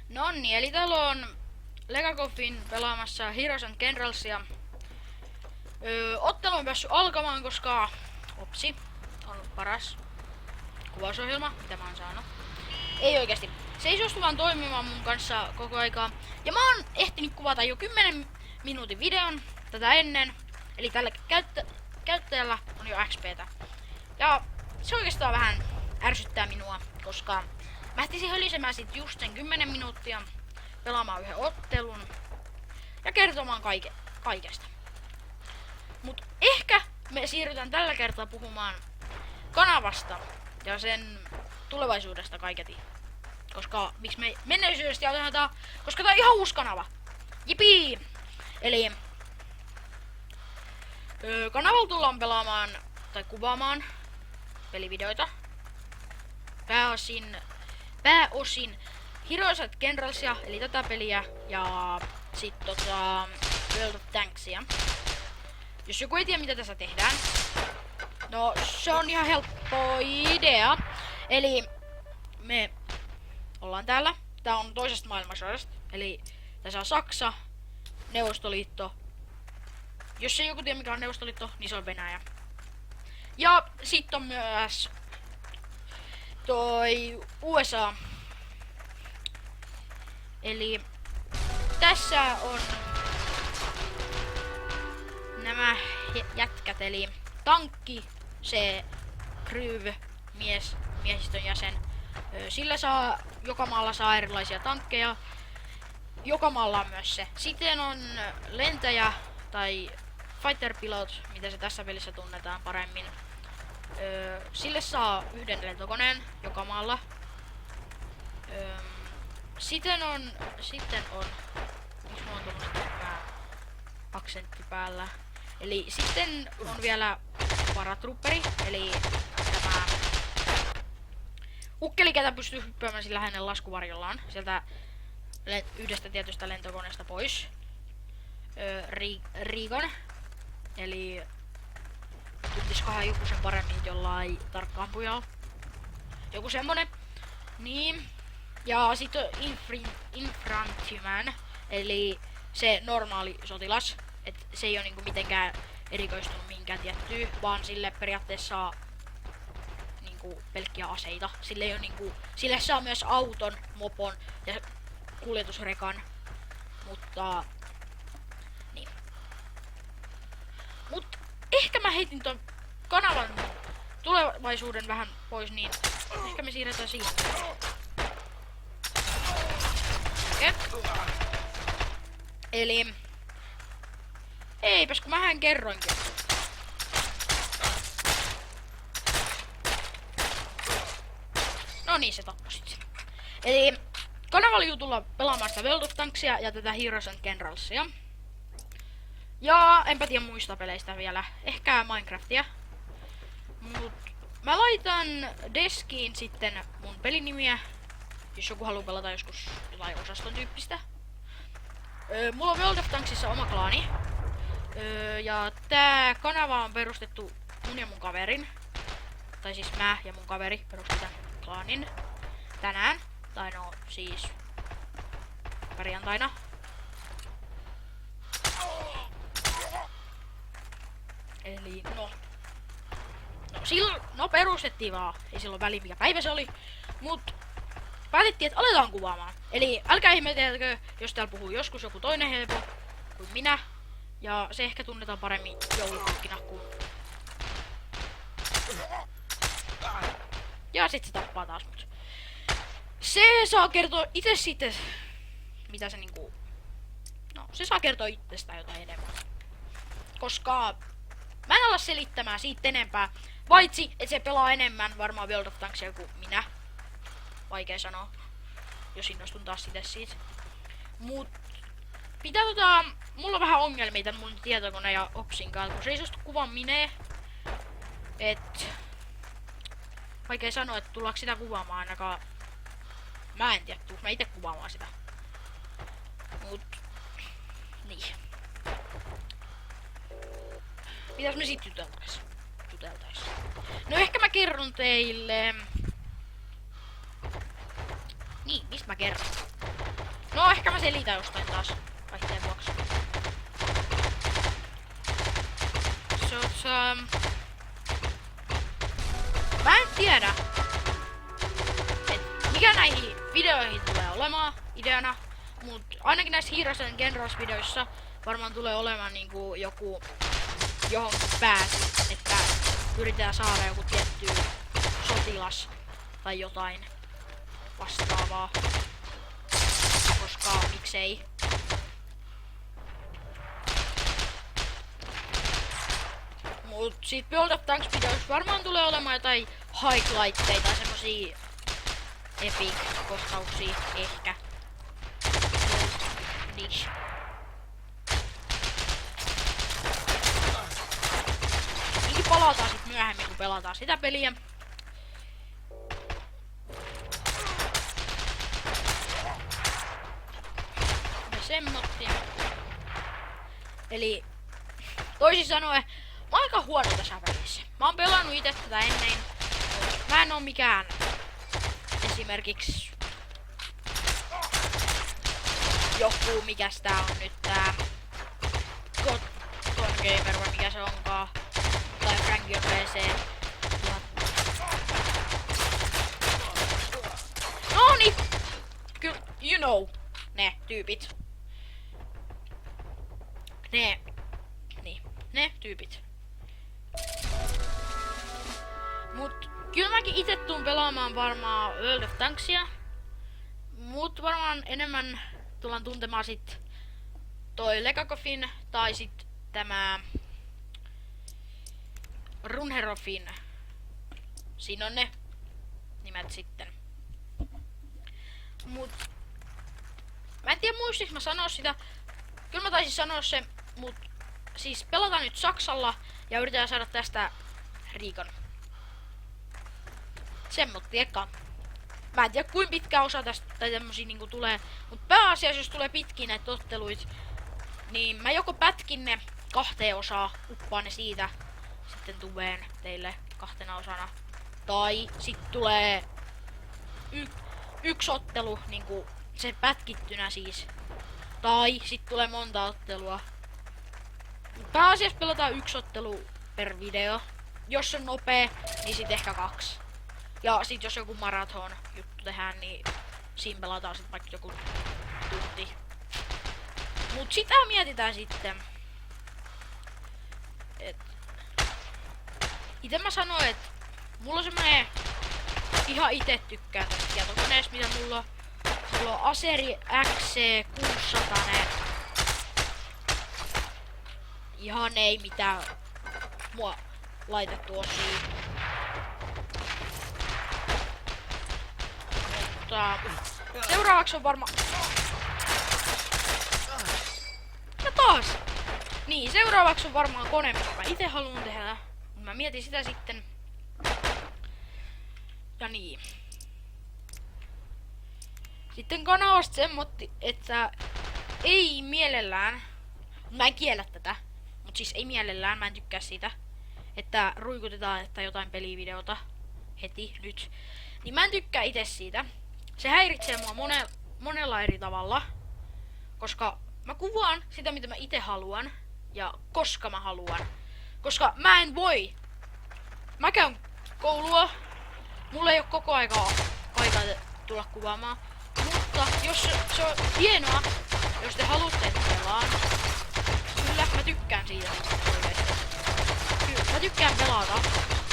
Nonni, eli täällä on Legacoffin pelaamassa Heroes and Generalsia. Ottelu on päässyt alkamaan, koska Opsi on paras kuvausohjelma, mitä mä oon saanut. Ei oikeesti. Se ei suostu vaan toimimaan mun kanssa koko aikaa. Ja mä oon ehtinyt kuvata jo 10 minuutin videon tätä ennen. Eli tällä käyttäjällä on jo XPtä. Ja se oikeastaan vähän ärsyttää minua, koska mä ehtisin hölisemään sit just sen 10 minuuttia, pelaamaan yhden ottelun ja kertomaan kaikesta. Mut ehkä me siirrytään tällä kertaa puhumaan kanavasta ja sen tulevaisuudesta kaiketi. Koska miksi me menneisyydestä otetaan, koska tää on ihan uusi kanava. Jipii! Eli kanavalla tullaan pelaamaan tai kuvaamaan pelivideoita. Pääosin Heroes and Generalsia, eli tätä peliä, ja sit World of Tanksia. Jos joku ei tiedä mitä tässä tehdään, no se on ihan helppo idea. Eli me ollaan täällä. Tää on toisesta maailmansodasta. Eli tässä on Saksa, Neuvostoliitto. Jos ei joku tiedä mikä on Neuvostoliitto, niin se on Venäjä. Ja sit on myös toi USA. Eli tässä on nämä jätkät, eli tankki, se Kryv, miehistön jäsen. Sillä joka maalla saa erilaisia tankkeja. Joka maalla on myös se. Sitten on lentäjä tai fighter pilot, mitä se tässä pelissä tunnetaan paremmin. Sille saa yhden lentokoneen joka maalla. Sitten on miksi mulla on tuollainen aksentti päällä. Eli sitten on vielä paratrupperi, eli tämä ukkeli, ketä pystyy hyppäämään sillä hänen laskuvarjollaan sieltä yhdestä tietystä lentokoneesta pois. Riikan, eli tuntiskohan joku sen paremmin jollain tarkkaanpujalla. Joku semmonen. Niin. Ja sitten on Infantryman, eli se normaali sotilas. Et se ei oo niinku mitenkään erikoistunut mihinkään tiettyyn, vaan sille periaatteessa niinku pelkkiä aseita. Sille saa myös auton, mopon ja kuljetusrekan. Mutta niin. Mut ehkä mä heitin ton kanavan tulevaisuuden vähän pois, niin ehkä me siirretään siihen. Okay. Eli eipäs kun mähän kerroinkin. No niin, se tappoi sit. Eli kanavalla jutulla pelaamaan sitä World of Tanksia ja tätä Heroes and Generalsia. Ja enpä tiedä muista peleistä vielä. Ehkä Minecraftia. Mut mä laitan deskiin sitten mun pelinimiä, jos joku haluaa pelata joskus jotain osaston tyyppistä. Mulla on World of Tanksissa oma klaani. Ja tää kanava on perustettu mun ja mun kaverin. Tai siis mä ja mun kaveri perusti tän klaanin tänään. Tai no siis perjantaina. Eli no perustettiin vaan. Ei silloin väliä mikä päivä se oli. Mut päätettiin, että aletaan kuvaamaan. Eli älkää ihmetelkö, jos täällä puhuu joskus joku toinen helpo kuin minä. Ja se ehkä tunnetaan paremmin joulupukkina kuin... Ja sit se tappaa taas mut. Se saa kertoa itse sitten, mitä se niinku... No, se saa kertoa itsestään jotain enemmän. Koska mä en ala selittämään siitä enempää. Paitsi, että se pelaa enemmän varmaan World of Tanksia kuin minä. Vaikea sanoa, jos innostun taas siitä. Mut pitää mulla on vähän ongelmia tän mun tietokoneen ja Opsin kanssa, kun se ei suostu kuvaaminen. Vaikea sanoa, että tullaanko sitä kuvaamaan ainakaan. Mä en tiedä, tuus mä ite kuvaamaan sitä. Mut niin. Mitäs me sit juteltais? No ehkä mä kerron teille. Niin, mistä mä kerron? No ehkä mä selitän jostain taas vaihteen vuoksi. Mä en tiedä, et mikä näihin videoihin tulee olemaan ideana, mut ainakin näissä Heroes and Generals videoissa varmaan tulee olemaan niinku joku johonkin pääsy, että yritetään saada joku tietty sotilas tai jotain vastaavaa, koska miksei. Mut sit World of Tanks videoissa varmaan tulee olemaan jotain highlightteita, semmosia epic kohtauksia ehkä. Niche. Niinkin palataan sit myöhemmin kun pelataan sitä peliä. Ja semmottiin. Eli toisin sanoen mä oon aika huono tässä pelissä. Mä oon pelannut itse tätä ennen. Mä en oo mikään esimerkiksi joku, mikäs tää on nyt tää God Gamer vai mikä se onkaan. Tai Frankion PC. Noniin! Kyllä, you know. Ne tyypit. Ne tyypit. Mut kyllä mäkin ite tuun pelaamaan varmaan World of Tanksia. Mut varmaan enemmän tullaan tuntemaan sit toi Legakofin tai sit tämä Runherofin. Siinä on ne nimet sitten. Mut mä en tiedä muistiks mä sanoa sitä. Kyllä mä taisin sanoa se, mut siis pelataan nyt Saksalla ja yritetään saada tästä Riikon. Semmotti eka. Mä en tiedä kuinka pitkä osa tästä tai tämmösiä niinku tulee, mut pääasiassa jos tulee pitkin näitä otteluit, niin mä joko pätkin ne 2 osaa, uppaan ne siitä sitten tubeen teille 2 osana. Tai sit tulee yksi ottelu, niinku se pätkittynä siis. Tai sit tulee monta ottelua. Pääasiassa pelataan 1 ottelu per video. Jos on nopee, niin sit ehkä 2. Ja sit jos joku marathon juttu tehdään, niin siinä pelataan sit vaikka joku tunti. Mut sitä mietitään sitten. Ite mä sanoin, että mulla on semmonen ihan ite tykkään tästä tietokoneesta, mitä mulla on. Mulla on Aceri XC600. Ihan ei mitään mua laitettu osiin. Mutta seuraavaksi on varmaan... Ja taas! Niin, seuraavaksi on varmaan kone, mitä mä ite haluan tehdä. Mä mietin sitä sitten. Ja niin. Sitten kanavasta semmotti, että ei mielellään... Mä en kiellä tätä. Mut siis ei mielellään, mä en tykkää siitä. Että ruikutetaan että jotain pelivideota heti nyt. Niin mä en tykkää itse siitä. Se häiritsee mua monella eri tavalla. Koska mä kuvaan sitä mitä mä itse haluan. Ja koska mä haluan. Koska mä en voi. Mä käyn koulua. Mulla ei oo koko aikaa tulla kuvaamaan. Mutta jos se on hienoa, jos te haluatte että pelaan. Kyllä mä tykkään siitä. Kyllä mä tykkään pelata.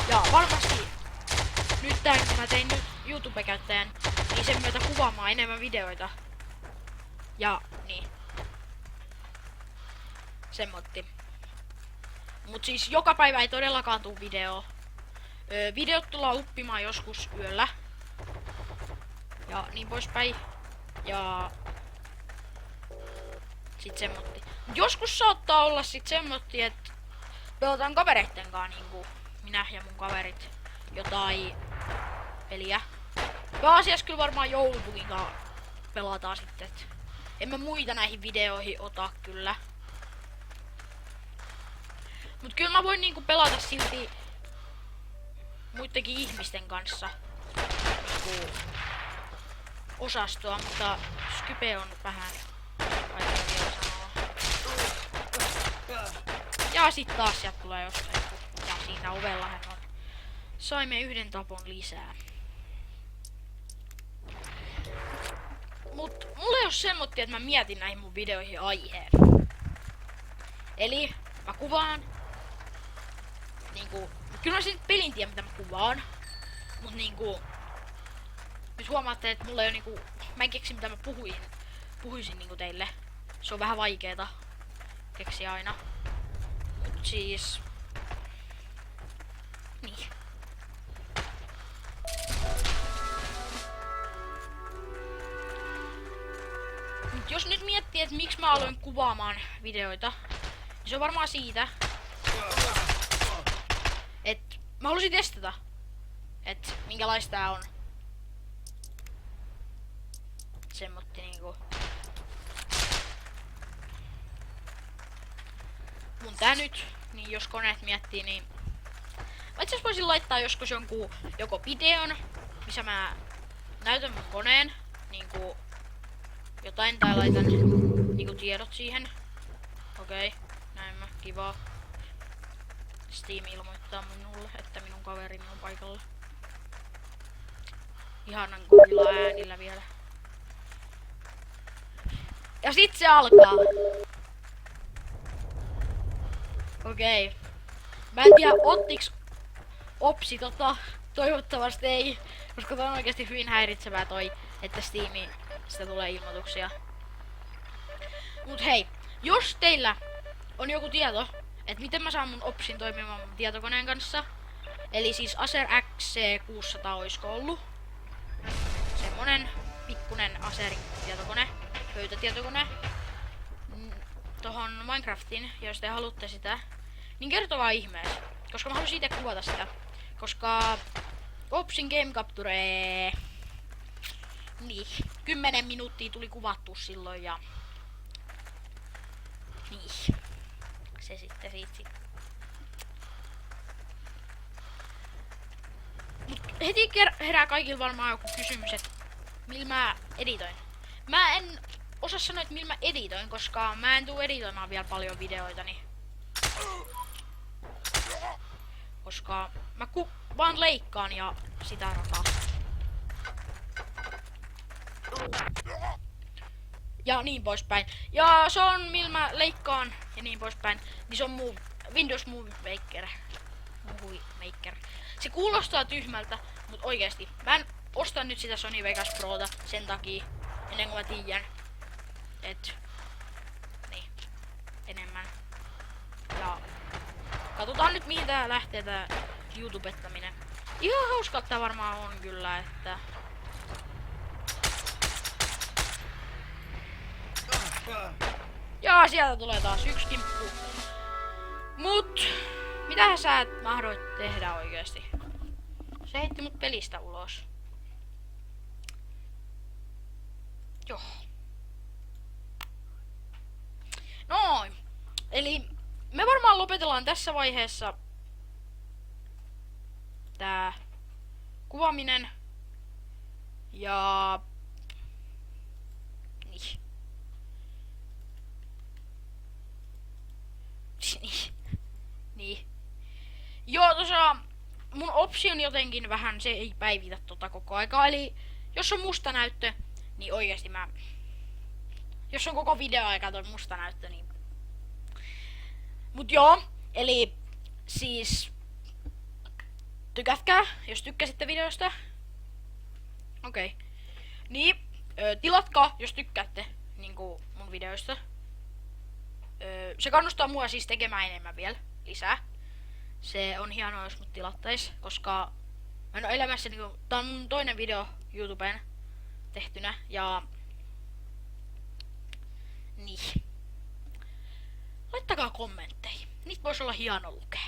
Ja varmasti nyt tän kun mä tein nyt YouTube-käyttäjän, niin sen myötä kuvaamaan enemmän videoita. Ja niin. Semmotti. Mut siis joka päivä ei todellakaan tuu video. Videot tullaan uppimaan joskus yöllä. Ja niin poispäin. Ja sit semmotti. Joskus saattaa olla sit semmotti, että pelataan kavereitten kanssa niinku minä ja mun kaverit jotain peliä. Pääasiassa kyllä varmaan joulupukin kanssa pelataan sitten. En mä muita näihin videoihin ota kyllä. Mut kyllä mä voin niinku pelata silti muittenkin ihmisten kanssa. Niinku osastoa, mutta Skype on vähän vaikea vielä sanoa. Ja sit taas sieltä tulee jostain joku. Ja siinä ovella hän on. Saimme yhden tapon lisää. Mut mulla ei oo semmotti, että mä mietin näihin mun videoihin aiheen. Eli mä kuvaan. Niinku, kyllä mä sit pelin tiedä mitä mä kuvaan. Mut niinku, nyt huomaatte, että mulla ei oo niinku, mä en keksi mitä mä puhuisin niinku teille. Se on vähän vaikeeta keksiä aina. Mut siis, niin. Mut jos nyt miettii, että miksi mä aloin kuvaamaan videoita, niin se on varmaan siitä, että mä halusin testata, että minkälaista tää on. Semmotti niinku. Mun tää nyt, niin jos koneet miettii, niin mä itse asiassa voisin laittaa joskus joko videon, missä mä näytän mun koneen, niinku jotain, tai laitan niinku tiedot siihen. Okei, näin mä, kivaa. Steam ilmoittaa minulle, että minun kaverini on paikalla. Ihanan kovilla äänillä vielä. Ja sit se alkaa. Okei. Mä en tiedä ottiks Opsi toivottavasti ei. Koska toi on oikeesti hyvin häiritsevää toi, että Steamiin sitä tulee ilmoituksia. Mut hei, jos teillä on joku tieto, että miten mä saan mun Opsin toimimaan mun tietokoneen kanssa. Eli siis Acer XC600 oisko ollut. Semmonen pikkunen Acerin tietokone, pöytätietokone. Tohon Minecraftiin, jos te haluatte sitä, niin kertokaa ihmeessä. Koska mä haluaisin itse kuvata sitä. Koska Opsin Game Capture, niin, 10 minuuttia tuli kuvattu silloin ja niin, se sitten siitä. Mut heti herää kaikilla varmaan joku kysymys, että millä mä editoin. Mä en osaa sanoa, että millä mä editoin, koska mä en tuu editoimaan vielä paljon videoitani. Koska mä vaan leikkaan ja sitä rataa. Ja niin poispäin. Ja se on millä mä leikkaan ja niin poispäin. Niin se on Windows Movie Maker. Movie Maker. Se kuulostaa tyhmältä, mutta oikeesti. Mä en osta nyt sitä Sony Vegas Prota sen takia. Ennen kuin mä tiedän. Et niin. Enemmän. Ja katsotaan nyt mihin tää lähtee tää YouTubettaminen. Ihan hauskalta tää varmaan on kyllä, että ja sieltä tulee taas yksi kimppu. Mut mitähän sä et mahdoit tehdä oikeesti? Se heitti mut pelistä ulos. Joo. Noin. Eli me varmaan lopetellaan tässä vaiheessa tää kuvaaminen. Ja niin. Niin. Joo, tuossa mun option jotenkin vähän, se ei päivitä koko aikaa. Eli jos on musta näyttö, niin oikeesti jos on koko videoaika toi musta näyttö, niin mut joo, eli siis tykätkää, jos tykkäsitte videosta. Okei. Niin, tilatkaa, jos tykkäätte niinku mun videoista. Se kannustaa mua siis tekemään enemmän vielä lisää. Se on hienoa, jos mut tilattais, koska mä en oo elämässä niinku, tää on mun toinen video YouTubeen tehtynä ja niin. Laittakaa kommentteihin. Niitä vois olla hieno lukea.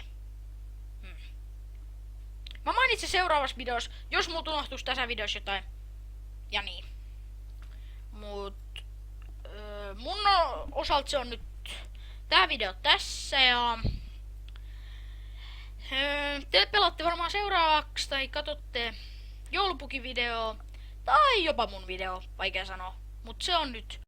Mä mainitsen seuraavassa videossa, jos muut unohtuis tässä videossa jotain. Ja niin. Mut mun osalta se on nyt tää video tässä ja te pelaatte varmaan seuraavaksi tai katsotte joulupukivideoa tai jopa mun video, vaikea sanoa. Mut se on nyt